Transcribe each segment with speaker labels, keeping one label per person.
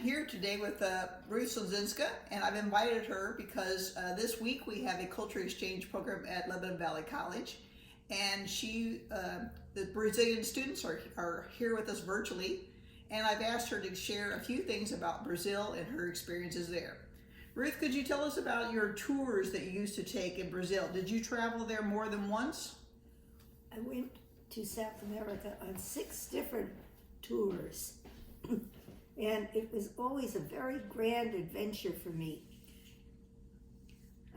Speaker 1: here today with Ruth Slenczynska, and I've invited her because this week we have a culture exchange program at Lebanon Valley College, and the Brazilian students are here with us virtually, and I've asked her to share a few things about Brazil and her experiences there. Ruth, could you tell us about your tours that you used to take in Brazil? Did you travel there more than once?
Speaker 2: I went to South America on 6 different tours. And it was always a very grand adventure for me.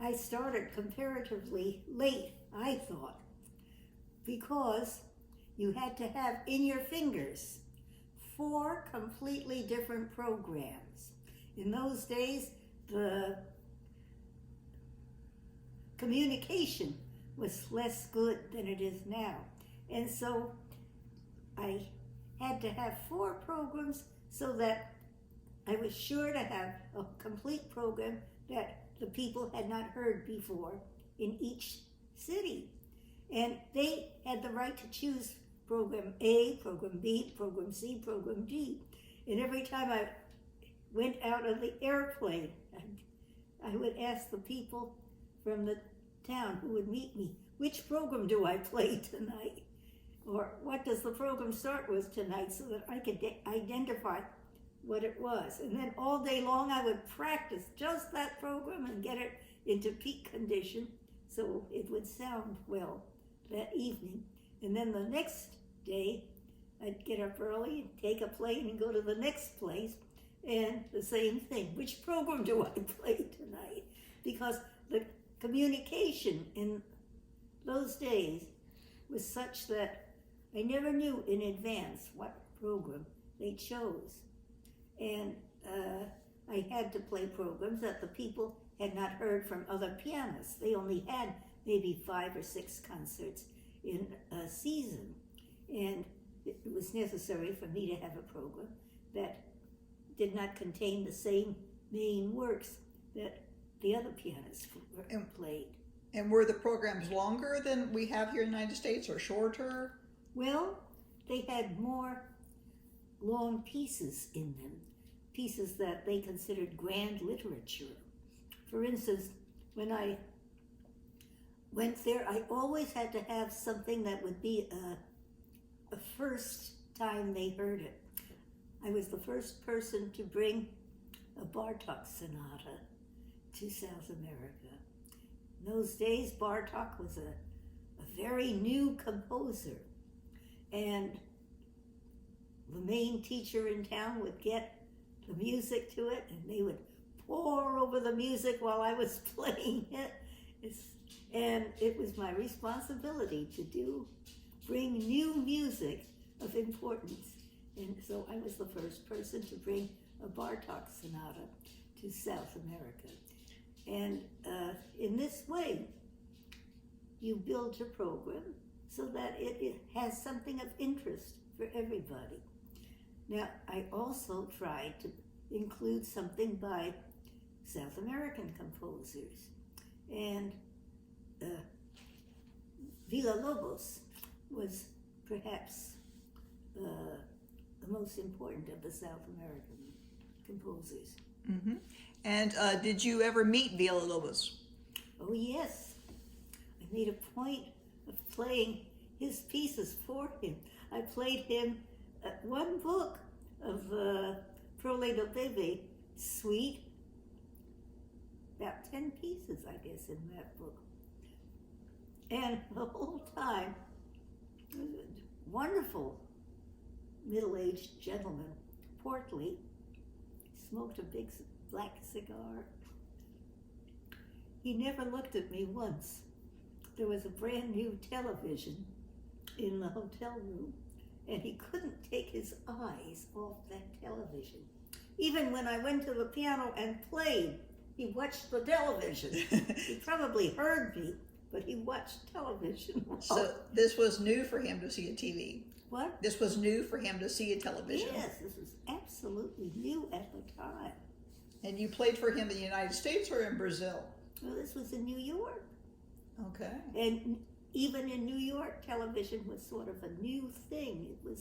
Speaker 2: I started comparatively late, I thought, because you had to have in your fingers 4 completely different programs. In those days, the communication was less good than it is now. And so I had to have 4 programs so that I was sure to have a complete program that the people had not heard before in each city. And they had the right to choose program A, program B, program C, program D. And every time I went out of the airplane, I would ask the people from the town who would meet me, which program do I play tonight? Or what does the program start with tonight, so that I could identify what it was. And then all day long I would practice just that program and get it into peak condition so it would sound well that evening. And then the next day I'd get up early and take a plane and go to the next place, and the same thing. Which program do I play tonight? Because the communication in those days was such that I never knew in advance what program they chose. And I had to play programs that the people had not heard from other pianists. They only had maybe 5 or 6 concerts in a season. And it was necessary for me to have a program that did not contain the same main works that the other pianists played.
Speaker 1: And were the programs longer than we have here in the United States, or shorter?
Speaker 2: Well, they had more long pieces in them, pieces that they considered grand literature. For instance, when I went there, I always had to have something that would be a first time they heard it. I was the first person to bring a Bartók sonata to South America. In those days, Bartók was a very new composer, and the main teacher in town would get the music to it, and they would pour over the music while I was playing it. And it was my responsibility to bring new music of importance. And so I was the first person to bring a Bartók sonata to South America. And in this way, you build your program so that it has something of interest for everybody. Now, I also tried to include something by South American composers. And Villa-Lobos was perhaps the most important of the South American composers.
Speaker 1: Mm-hmm. And did you ever meet Villa-Lobos?
Speaker 2: Oh yes, I made a point of playing his pieces for him. I played him one book of Prole do Bebe Suite, about 10 pieces, I guess, in that book. And the whole time, wonderful middle-aged gentleman, portly, smoked a big black cigar. He never looked at me once. There was a brand new television in the hotel room, and he couldn't take his eyes off that television. Even when I went to the piano and played, he watched the television. He probably heard me, but he watched television.
Speaker 1: So this was new for him to see a TV?
Speaker 2: What?
Speaker 1: This was new for him to see a television?
Speaker 2: Yes, this was absolutely new at the time.
Speaker 1: And you played for him in the United States or in Brazil?
Speaker 2: Well, this was in New York.
Speaker 1: Okay.
Speaker 2: And even in New York, television was sort of a new thing. It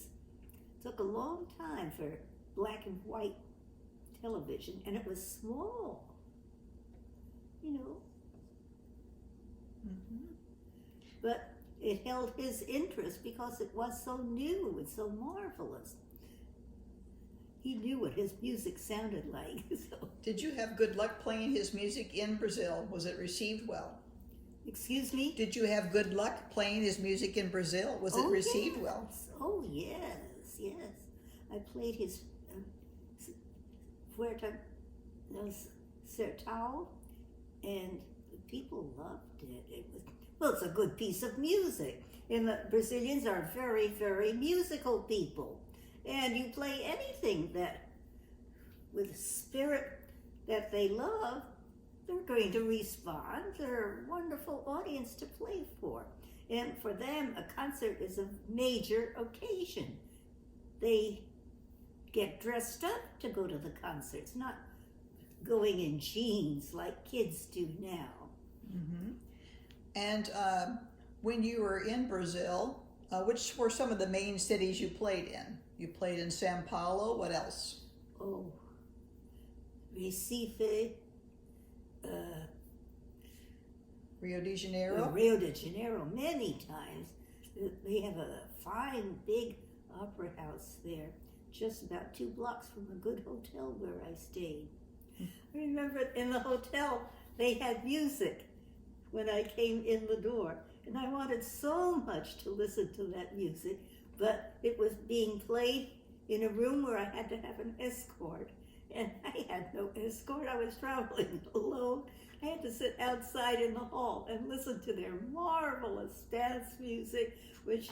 Speaker 2: took a long time for black and white television, and it was small, you know.
Speaker 1: Mm-hmm.
Speaker 2: But it held his interest because it was so new and so marvelous. He knew what his music sounded like. So.
Speaker 1: Did you have good luck playing his music in Brazil? Was it received well?
Speaker 2: Excuse me?
Speaker 1: Did you have good luck playing his music in Brazil? Was it received
Speaker 2: yes.
Speaker 1: well?
Speaker 2: Oh, yes, yes. I played his recital, and the people loved it. It was, well, it's a good piece of music. And the Brazilians are very, very musical people. And you play anything that, with spirit that they love, they're going to respond. They're a wonderful audience to play for. And for them, a concert is a major occasion. They get dressed up to go to the concerts, not going in jeans like kids do now.
Speaker 1: Mm-hmm. And when you were in Brazil, which were some of the main cities you played in? You played in Sao Paulo. What else?
Speaker 2: Oh, Recife,
Speaker 1: Rio de Janeiro.
Speaker 2: Rio de Janeiro, many times. They have a fine, big opera house there, just about 2 blocks from a good hotel where I stayed. I remember in the hotel, they had music when I came in the door, and I wanted so much to listen to that music, but it was being played in a room where I had to have an escort, and I had no escort. I was traveling alone. I had to sit outside in the hall and listen to their marvelous dance music, which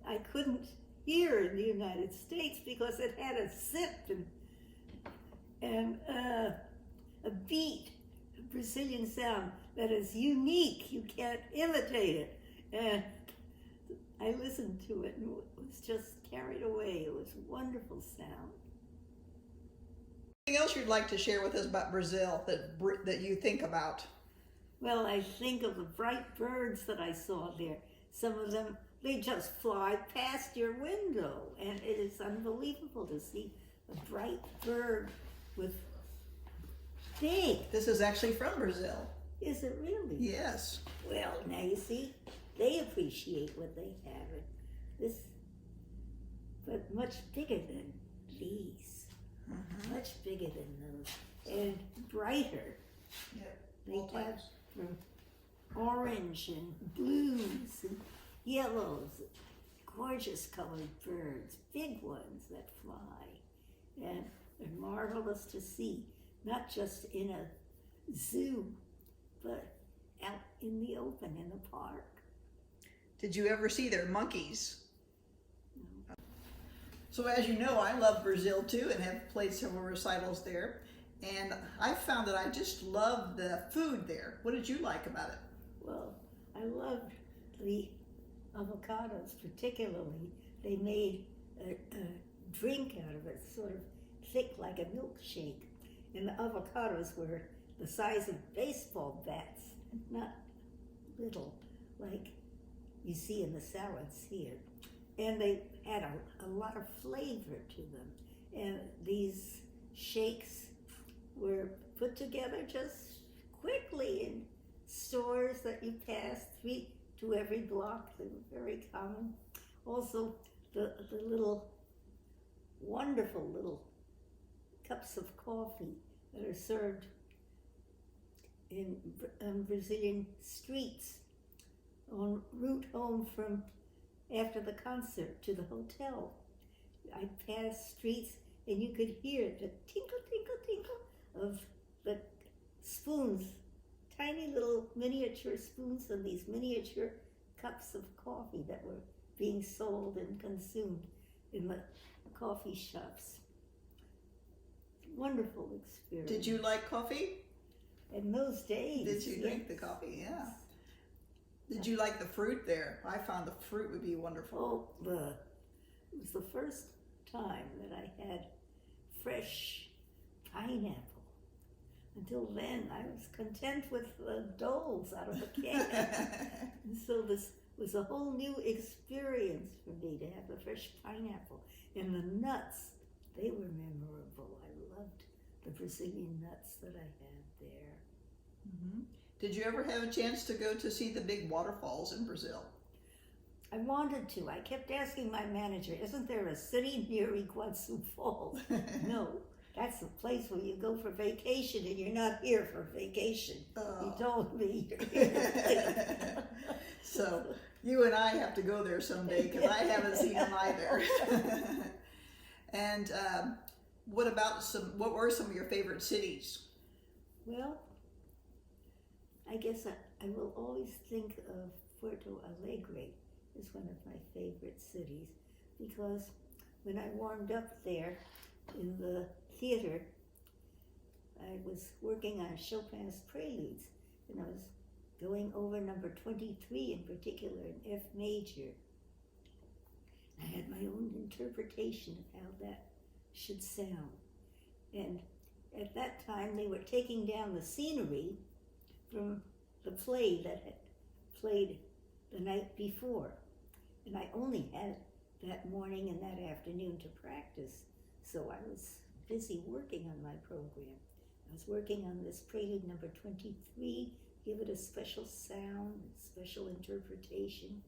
Speaker 2: I couldn't hear in the United States because it had a zip and a beat, a Brazilian sound that is unique. You can't imitate it. And I listened to it and was just carried away. It was a wonderful sound.
Speaker 1: Anything else you'd like to share with us about Brazil that you think about?
Speaker 2: Well, I think of the bright birds that I saw there. Some of them, they just fly past your window, and it is unbelievable to see a bright bird with big.
Speaker 1: This is actually from Brazil.
Speaker 2: Is it really?
Speaker 1: Yes.
Speaker 2: Well, now you see, they appreciate what they have. This, but much bigger than these.
Speaker 1: Mm-hmm.
Speaker 2: Much bigger than those, and brighter.
Speaker 1: Yep.
Speaker 2: They have from orange and blues and yellows, gorgeous colored birds, big ones that fly, and they're marvelous to see, not just in a zoo, but out in the open in the park.
Speaker 1: Did you ever see their monkeys? No. So as you know, I love Brazil too and have played several recitals there. And I found that I just love the food there. What did you like about it?
Speaker 2: Well, I loved the avocados particularly. They made a drink out of it, sort of thick like a milkshake. And the avocados were the size of baseball bats, not little, like you see in the salads here. And they had a lot of flavor to them. And these shakes were put together just quickly in stores that you pass, 3 to every block. They were very common. Also, the little, wonderful little cups of coffee that are served in Brazilian streets en route home from after the concert to the hotel. I passed streets and you could hear the tinkle, tinkle, tinkle of the spoons, tiny little miniature spoons and these miniature cups of coffee that were being sold and consumed in the coffee shops. Wonderful experience.
Speaker 1: Did you like coffee?
Speaker 2: In those days.
Speaker 1: Did you drink the coffee? Yeah. Did you like the fruit there? I found the fruit would be wonderful.
Speaker 2: Oh, it was the first time that I had fresh pineapple. Until then, I was content with the doles out of the can. And so this was a whole new experience for me to have the fresh pineapple. And the nuts, they were memorable. I loved the Brazilian nuts that I have there.
Speaker 1: Mm-hmm. Did you ever have a chance to go to see the big waterfalls in Brazil?
Speaker 2: I wanted to. I kept asking my manager, isn't there a city near Iguazu Falls? No, that's the place where you go for vacation and you're not here for vacation.
Speaker 1: Oh.
Speaker 2: He told me you're here.
Speaker 1: So you and I have to go there someday because I haven't seen them either. And what were some of your favorite cities?
Speaker 2: Well, I guess I will always think of Porto Alegre as one of my favorite cities, because when I warmed up there in the theater, I was working on Chopin's Preludes, and I was going over number 23 in particular, in F major. I had my own interpretation of how that should sound. And at that time, they were taking down the scenery from the play that had played the night before. And I only had that morning and that afternoon to practice, so I was busy working on my program. I was working on this prelude number 23, give it a special sound, a special interpretation.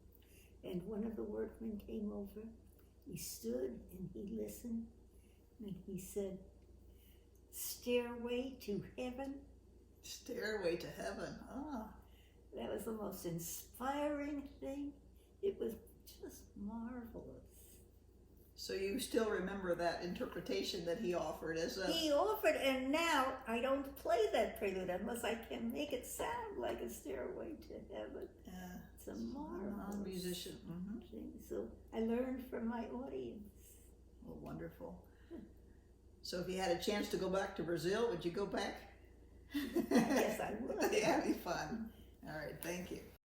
Speaker 2: And one of the workmen came over, he stood and he listened, and he said, "Stairway to Heaven."
Speaker 1: Stairway to Heaven. Ah.
Speaker 2: That was the most inspiring thing. It was just marvelous.
Speaker 1: So you still remember that interpretation that he offered as a...
Speaker 2: He offered, and now I don't play that prelude unless I can make it sound like a Stairway to Heaven. It's a marvelous
Speaker 1: musician. Mm-hmm.
Speaker 2: thing. So I learned from my audience.
Speaker 1: Well, wonderful. So if you had a chance to go back to Brazil, would you go back?
Speaker 2: Yes, I would.
Speaker 1: Yeah, it'd be fun. All right, thank you.